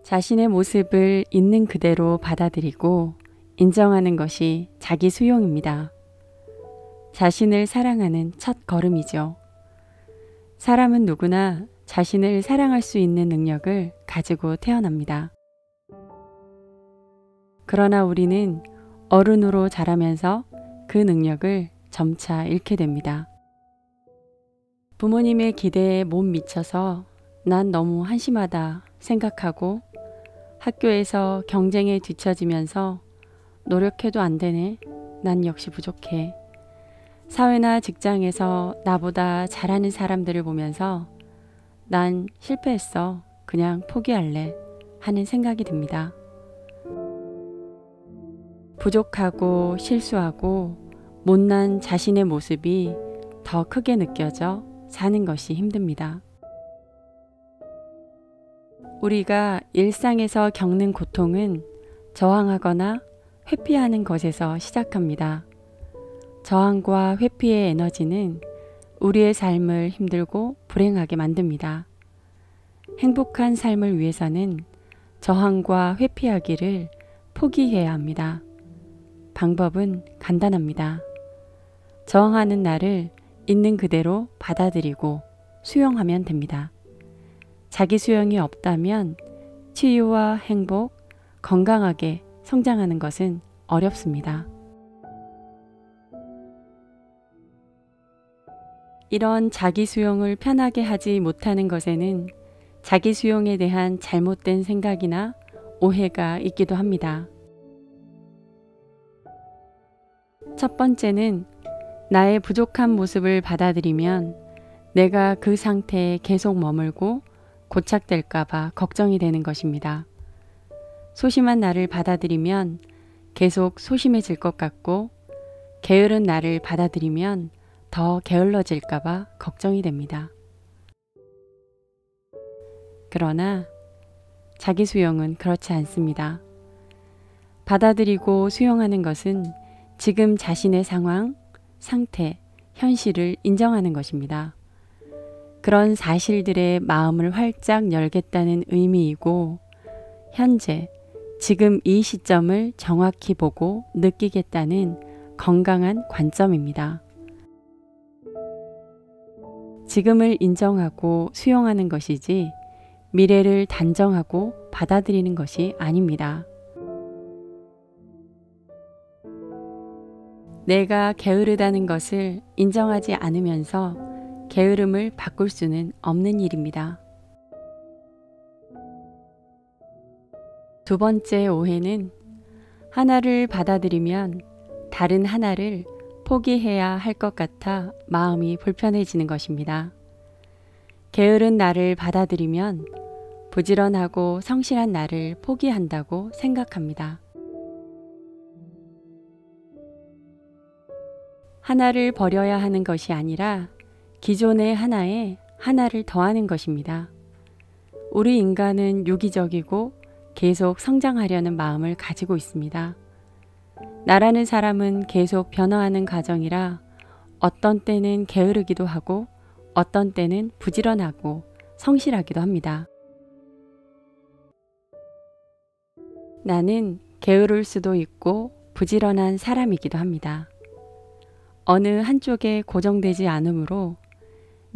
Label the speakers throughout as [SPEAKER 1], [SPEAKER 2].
[SPEAKER 1] 자신의 모습을 있는 그대로 받아들이고 인정하는 것이 자기 수용입니다. 자신을 사랑하는 첫 걸음이죠. 사람은 누구나 자신을 사랑할 수 있는 능력을 가지고 태어납니다. 그러나 우리는 어른으로 자라면서 그 능력을 점차 잃게 됩니다. 부모님의 기대에 못 미쳐서 난 너무 한심하다 생각하고 학교에서 경쟁에 뒤처지면서 노력해도 안 되네. 난 역시 부족해. 사회나 직장에서 나보다 잘하는 사람들을 보면서 난 실패했어. 그냥 포기할래. 하는 생각이 듭니다. 부족하고 실수하고 못난 자신의 모습이 더 크게 느껴져 사는 것이 힘듭니다. 우리가 일상에서 겪는 고통은 저항하거나 회피하는 것에서 시작합니다. 저항과 회피의 에너지는 우리의 삶을 힘들고 불행하게 만듭니다. 행복한 삶을 위해서는 저항과 회피하기를 포기해야 합니다. 방법은 간단합니다. 저항하는 나를 있는 그대로 받아들이고 수용하면 됩니다. 자기 수용이 없다면 치유와 행복, 건강하게 성장하는 것은 어렵습니다. 이런 자기 수용을 편하게 하지 못하는 것에는 자기 수용에 대한 잘못된 생각이나 오해가 있기도 합니다. 첫 번째는 나의 부족한 모습을 받아들이면 내가 그 상태에 계속 머물고 고착될까봐 걱정이 되는 것입니다. 소심한 나를 받아들이면 계속 소심해질 것 같고 게으른 나를 받아들이면 더 게을러질까봐 걱정이 됩니다. 그러나 자기 수용은 그렇지 않습니다. 받아들이고 수용하는 것은 지금 자신의 상황, 상태, 현실을 인정하는 것입니다. 그런 사실들의 마음을 활짝 열겠다는 의미이고 현재, 지금 이 시점을 정확히 보고 느끼겠다는 건강한 관점입니다. 지금을 인정하고 수용하는 것이지 미래를 단정하고 받아들이는 것이 아닙니다. 내가 게으르다는 것을 인정하지 않으면서 게으름을 바꿀 수는 없는 일입니다. 두 번째 오해는 하나를 받아들이면 다른 하나를 포기해야 할 것 같아 마음이 불편해지는 것입니다. 게으른 나를 받아들이면 부지런하고 성실한 나를 포기한다고 생각합니다. 하나를 버려야 하는 것이 아니라 기존의 하나에 하나를 더하는 것입니다. 우리 인간은 유기적이고 계속 성장하려는 마음을 가지고 있습니다. 나라는 사람은 계속 변화하는 과정이라 어떤 때는 게으르기도 하고 어떤 때는 부지런하고 성실하기도 합니다. 나는 게으를 수도 있고 부지런한 사람이기도 합니다. 어느 한쪽에 고정되지 않으므로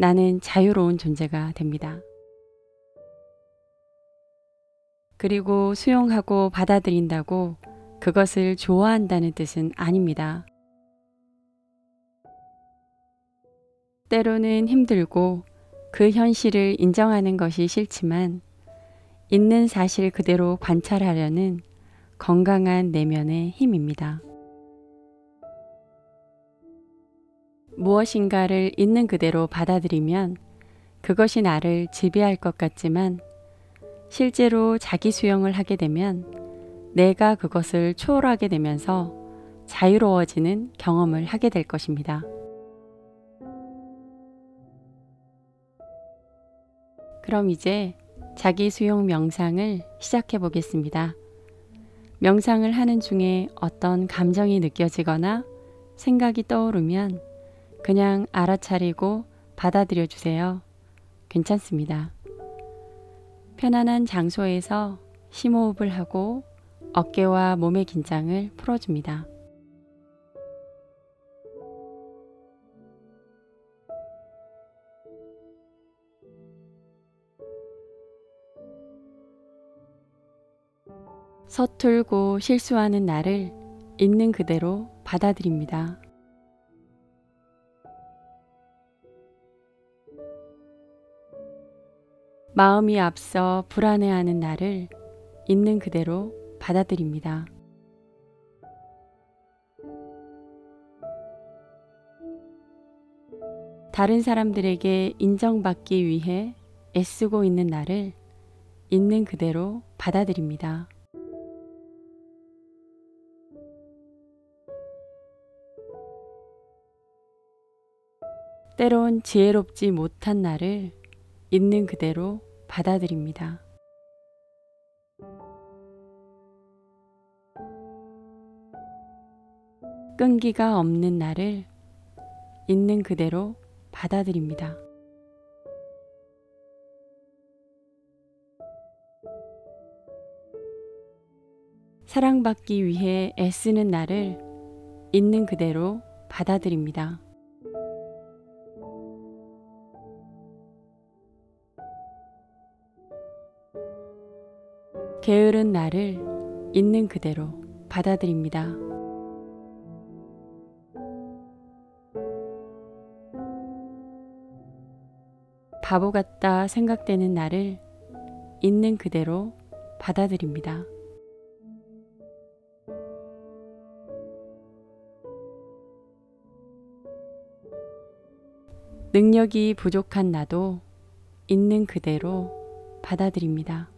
[SPEAKER 1] 나는 자유로운 존재가 됩니다. 그리고 수용하고 받아들인다고 그것을 좋아한다는 뜻은 아닙니다. 때로는 힘들고 그 현실을 인정하는 것이 싫지만 있는 사실 그대로 관찰하려는 건강한 내면의 힘입니다. 무엇인가를 있는 그대로 받아들이면 그것이 나를 지배할 것 같지만 실제로 자기 수용을 하게 되면 내가 그것을 초월하게 되면서 자유로워지는 경험을 하게 될 것입니다. 그럼 이제 자기 수용 명상을 시작해 보겠습니다. 명상을 하는 중에 어떤 감정이 느껴지거나 생각이 떠오르면 그냥 알아차리고 받아들여 주세요. 괜찮습니다. 편안한 장소에서 심호흡을 하고 어깨와 몸의 긴장을 풀어줍니다. 서툴고 실수하는 나를 있는 그대로 받아들입니다. 마음이 앞서 불안해하는 나를 있는 그대로 받아들입니다. 다른 사람들에게 인정받기 위해 애쓰고 있는 나를 있는 그대로 받아들입니다. 때론 지혜롭지 못한 나를 있는 그대로 받아들입니다. 끈기가 없는 나를 있는 그대로 받아들입니다. 사랑받기 위해 애쓰는 나를 있는 그대로 받아들입니다. 게으른 나를 있는 그대로 받아들입니다. 바보 같다 생각되는 나를 있는 그대로 받아들입니다. 능력이 부족한 나도 있는 그대로 받아들입니다.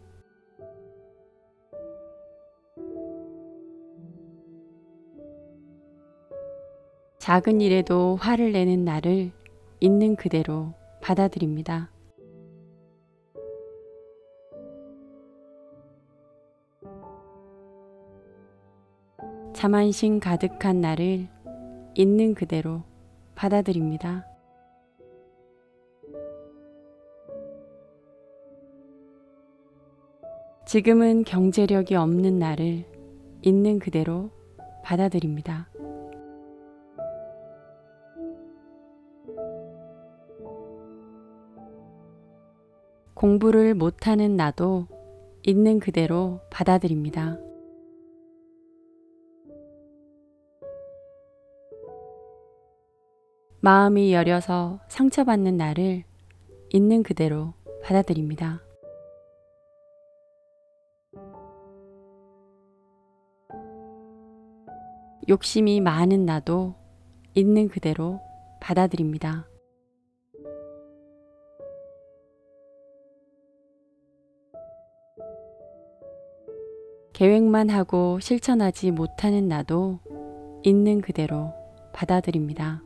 [SPEAKER 1] 작은 일에도 화를 내는 나를 있는 그대로 받아들입니다. 자만심 가득한 나를 있는 그대로 받아들입니다. 지금은 경제력이 없는 나를 있는 그대로 받아들입니다. 공부를 못하는 나도 있는 그대로 받아들입니다. 마음이 여려서 상처받는 나를 있는 그대로 받아들입니다. 욕심이 많은 나도 있는 그대로 받아들입니다. 계획만 하고 실천하지 못하는 나도 있는 그대로 받아들입니다.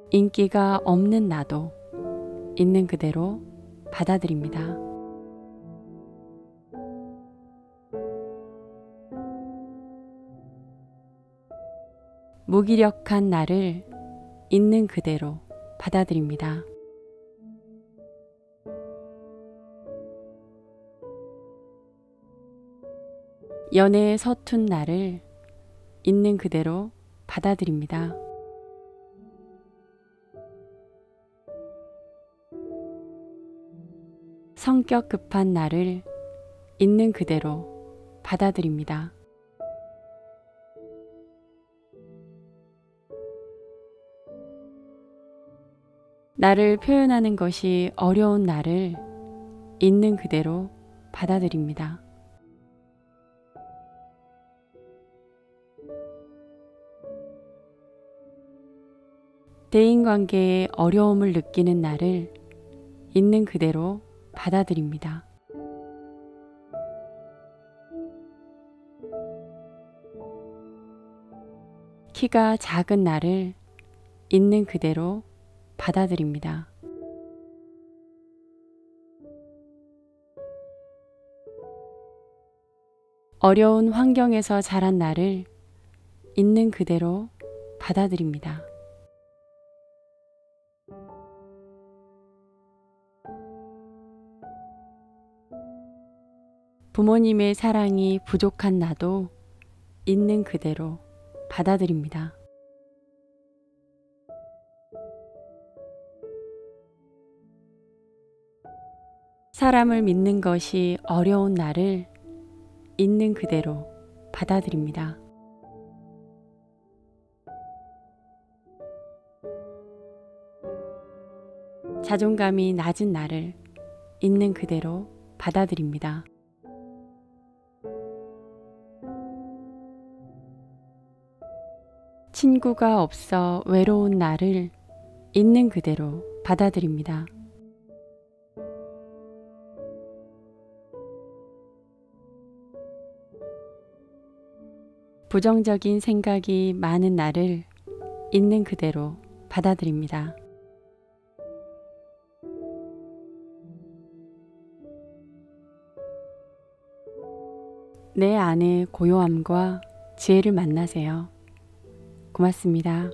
[SPEAKER 1] 인기가 없는 나도 있는 그대로 받아들입니다. 무기력한 나를 있는 그대로 받아들입니다. 연애에 서툰 나를 있는 그대로 받아들입니다. 성격 급한 나를 있는 그대로 받아들입니다. 나를 표현하는 것이 어려운 나를 있는 그대로 받아들입니다. 대인관계에 어려움을 느끼는 나를 있는 그대로 받아들입니다. 키가 작은 나를 있는 그대로 받아들입니다. 어려운 환경에서 자란 나를 있는 그대로 받아들입니다. 부모님의 사랑이 부족한 나도 있는 그대로 받아들입니다. 사람을 믿는 것이 어려운 나를 있는 그대로 받아들입니다. 자존감이 낮은 나를 있는 그대로 받아들입니다. 친구가 없어 외로운 나를 있는 그대로 받아들입니다. 부정적인 생각이 많은 나를 있는 그대로 받아들입니다. 내 안의 고요함과 지혜를 만나세요. 고맙습니다.